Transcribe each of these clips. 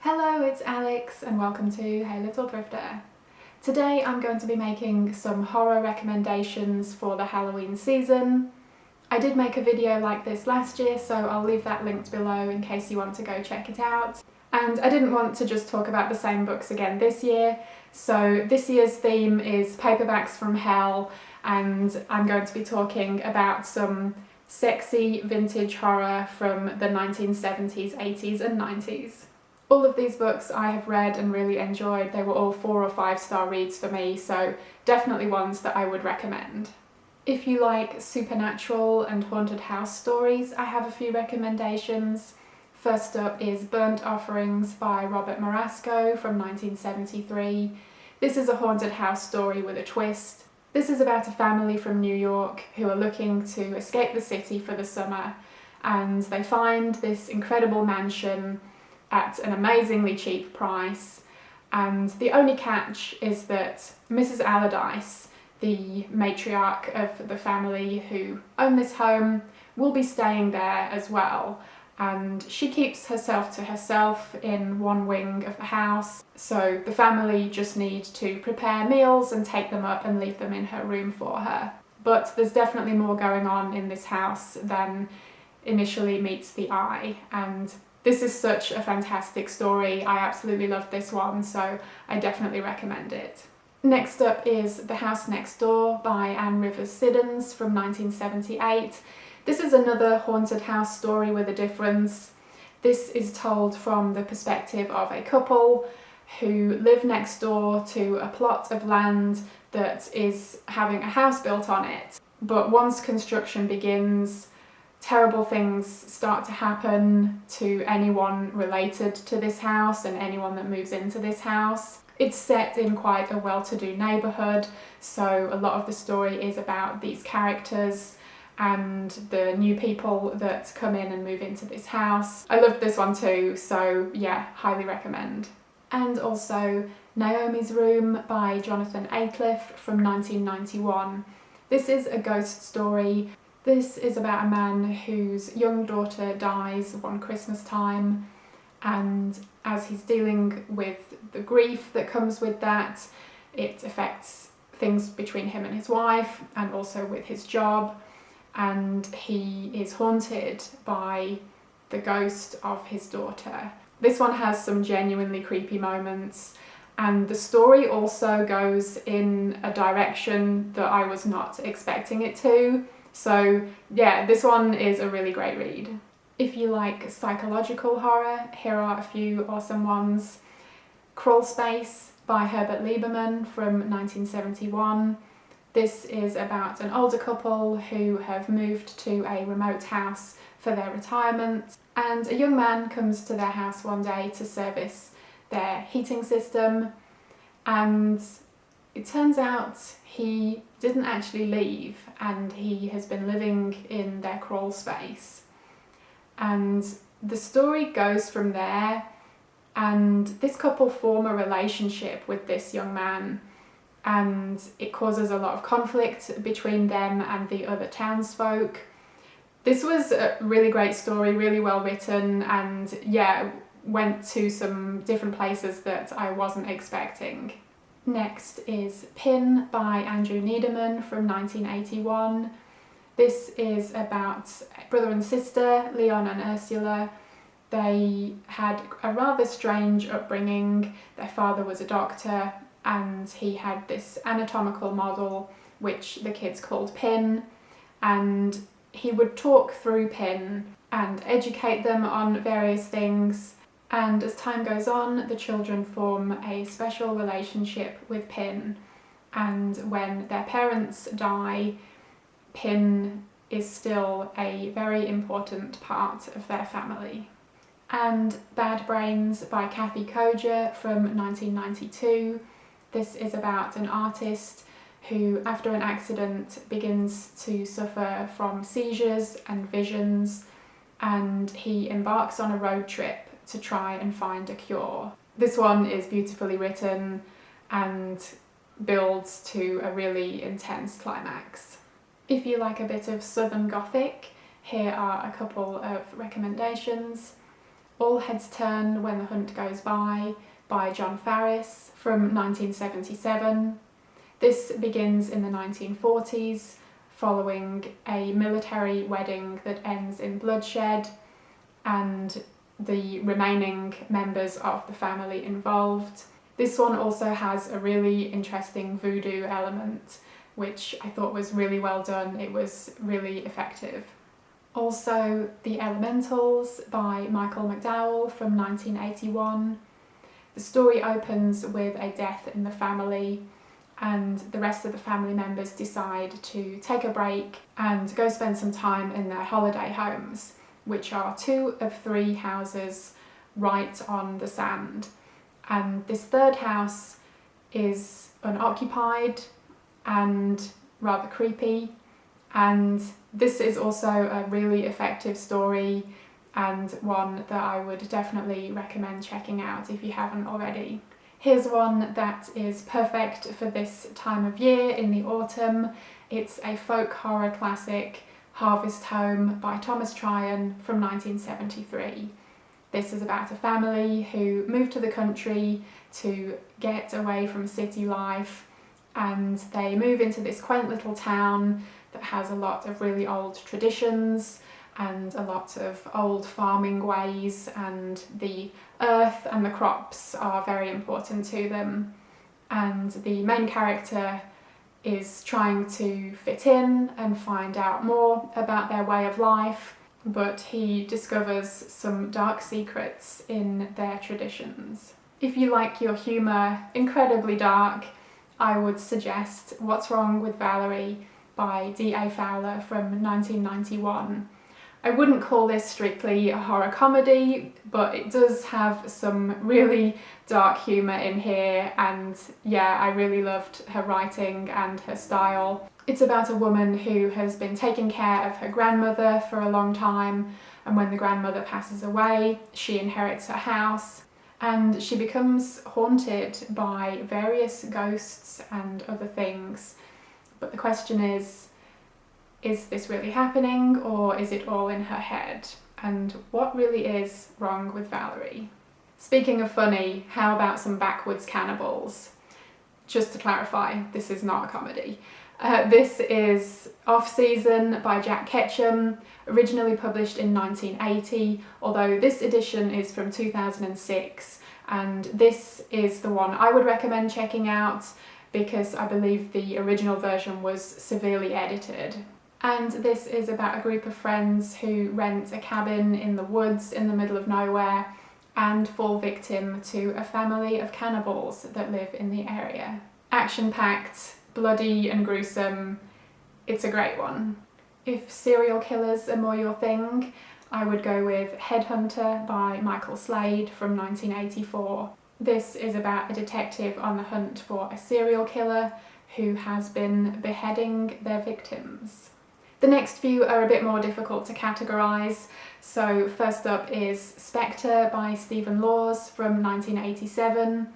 Hello, it's Alex and welcome to Hey Little Drifter. Today I'm going to be making some horror recommendations for the Halloween season. I did make a video like this last year, so I'll leave that linked below in case you want to go check it out. And I didn't want to just talk about the same books again this year, so this year's theme is Paperbacks from Hell, and I'm going to be talking about some sexy vintage horror from the 1970s, 80s and 90s. All of these books I have read and really enjoyed. They were all 4 or 5 star reads for me, so definitely ones that I would recommend. If you like supernatural and haunted house stories, I have a few recommendations. First up is Burnt Offerings by Robert Marasco from 1973. This is a haunted house story with a twist. This is about a family from New York who are looking to escape the city for the summer, and they find this incredible mansion at an amazingly cheap price, and the only catch is that Mrs. Allardyce, the matriarch of the family who own this home, will be staying there as well, and she keeps herself to herself in one wing of the house, so the family just need to prepare meals and take them up and leave them in her room for her. But there's definitely more going on in this house than initially meets the eye, and this is such a fantastic story. I absolutely loved this one, so I definitely recommend it. Next up is The House Next Door by Anne Rivers Siddons from 1978. This is another haunted house story with a difference. This is told from the perspective of a couple who live next door to a plot of land that is having a house built on it. But once construction begins, terrible things start to happen to anyone related to this house and anyone that moves into this house. It's set in quite a well-to-do neighbourhood, so a lot of the story is about these characters and the new people that come in and move into this house. I loved this one too, so yeah, highly recommend. And also Naomi's Room by Jonathan Aycliffe from 1991. This is a ghost story. This is about a man whose young daughter dies one Christmas time, and as he's dealing with the grief that comes with that, it affects things between him and his wife and also with his job, and he is haunted by the ghost of his daughter. This one has some genuinely creepy moments, and the story also goes in a direction that I was not expecting it to. So yeah, this one is a really great read. If you like psychological horror, here are a few awesome ones. Crawlspace by Herbert Lieberman from 1971. This is about an older couple who have moved to a remote house for their retirement, and a young man comes to their house one day to service their heating system, and it turns out he didn't actually leave, and he has been living in their crawl space. And the story goes from there, and this couple form a relationship with this young man, and it causes a lot of conflict between them and the other townsfolk. This was a really great story, really well written, and yeah, went to some different places that I wasn't expecting. Next is Pin by Andrew Neiderman from 1981. This is about brother and sister, Leon and Ursula. They had a rather strange upbringing. Their father was a doctor, and he had this anatomical model which the kids called Pin, and he would talk through Pin and educate them on various things. And as time goes on, the children form a special relationship with Pin, and when their parents die, Pin is still a very important part of their family. And Bad Brains by Kathe Koja from 1992. This is about an artist who, after an accident, begins to suffer from seizures and visions, and he embarks on a road trip to try and find a cure. This one is beautifully written and builds to a really intense climax. If you like a bit of Southern Gothic, here are a couple of recommendations. All Heads Turn When the Hunt Goes By John Farris from 1977. This begins in the 1940s, following a military wedding that ends in bloodshed, and the remaining members of the family involved. This one also has a really interesting voodoo element, which I thought was really well done. It was really effective. Also, The Elementals by Michael McDowell from 1981. The story opens with a death in the family, and the rest of the family members decide to take a break and go spend some time in their holiday homes, which are 2 of 3 houses right on the sand. And this third house is unoccupied and rather creepy, and this is also a really effective story and one that I would definitely recommend checking out if you haven't already. Here's one that is perfect for this time of year in the autumn. It's a folk horror classic, Harvest Home by Thomas Tryon from 1973. This is about a family who moved to the country to get away from city life, and they move into this quaint little town that has a lot of really old traditions and a lot of old farming ways, and the earth and the crops are very important to them. And the main character is trying to fit in and find out more about their way of life, but he discovers some dark secrets in their traditions. If you like your humour incredibly dark, I would suggest What's Wrong with Valerie by D.A. Fowler from 1991. I wouldn't call this strictly a horror comedy, but it does have some really dark humour in here, and yeah, I really loved her writing and her style. It's about a woman who has been taking care of her grandmother for a long time, and when the grandmother passes away, she inherits her house, and she becomes haunted by various ghosts and other things. But the question is this really happening, or is it all in her head? And what really is wrong with Valerie? Speaking of funny, how about some Backwoods Cannibals? Just to clarify, this is not a comedy. This is Offseason by Jack Ketchum, originally published in 1980, although this edition is from 2006, and this is the one I would recommend checking out because I believe the original version was severely edited. And this is about a group of friends who rent a cabin in the woods in the middle of nowhere and fall victim to a family of cannibals that live in the area. Action-packed, bloody and gruesome, it's a great one. If serial killers are more your thing, I would go with Headhunter by Michael Slade from 1984. This is about a detective on the hunt for a serial killer who has been beheading their victims. The next few are a bit more difficult to categorise, so first up is Spectre by Stephen Laws from 1987.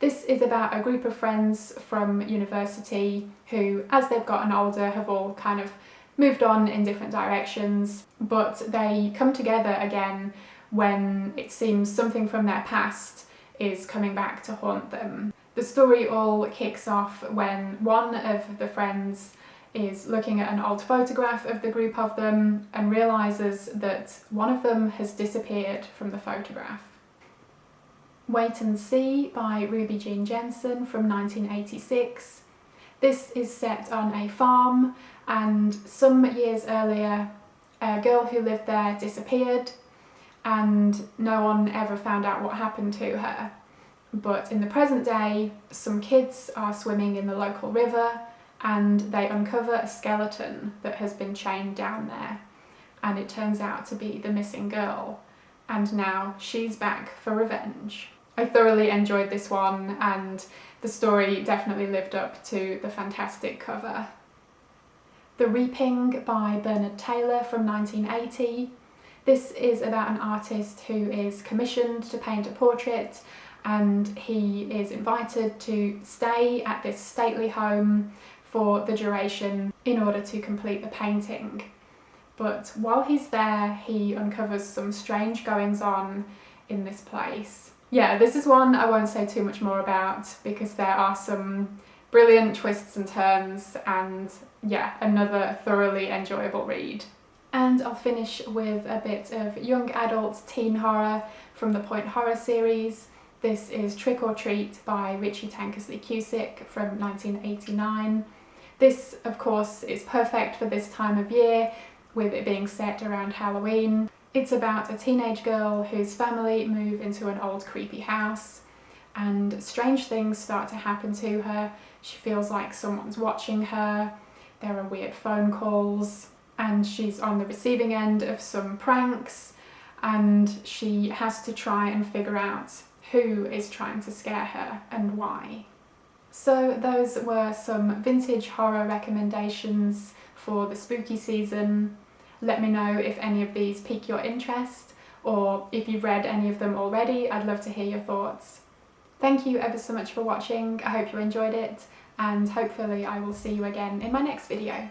This is about a group of friends from university who, as they've gotten older, have all kind of moved on in different directions, but they come together again when it seems something from their past is coming back to haunt them. The story all kicks off when one of the friends is looking at an old photograph of the group of them and realises that one of them has disappeared from the photograph. Wait and See by Ruby Jean Jensen from 1986. This is set on a farm, and some years earlier a girl who lived there disappeared and no one ever found out what happened to her. But in the present day, some kids are swimming in the local river and they uncover a skeleton that has been chained down there, and it turns out to be the missing girl, and now she's back for revenge. I thoroughly enjoyed this one, and the story definitely lived up to the fantastic cover. The Reaping by Bernard Tailor from 1980. This is about an artist who is commissioned to paint a portrait, and he is invited to stay at this stately home for the duration in order to complete the painting. But while he's there, he uncovers some strange goings on in this place. Yeah, this is one I won't say too much more about because there are some brilliant twists and turns, and yeah, another thoroughly enjoyable read. And I'll finish with a bit of young adult teen horror from the Point Horror series. This is Trick or Treat by Richie Tankersley Cusick from 1989. This, of course, is perfect for this time of year, with it being set around Halloween. It's about a teenage girl whose family move into an old creepy house, and strange things start to happen to her. She feels like someone's watching her, there are weird phone calls, and she's on the receiving end of some pranks, and she has to try and figure out who is trying to scare her and why. So those were some vintage horror recommendations for the spooky season. Let me know if any of these pique your interest, or if you've read any of them already. I'd love to hear your thoughts. Thank you ever so much for watching. I hope you enjoyed it, and hopefully I will see you again in my next video.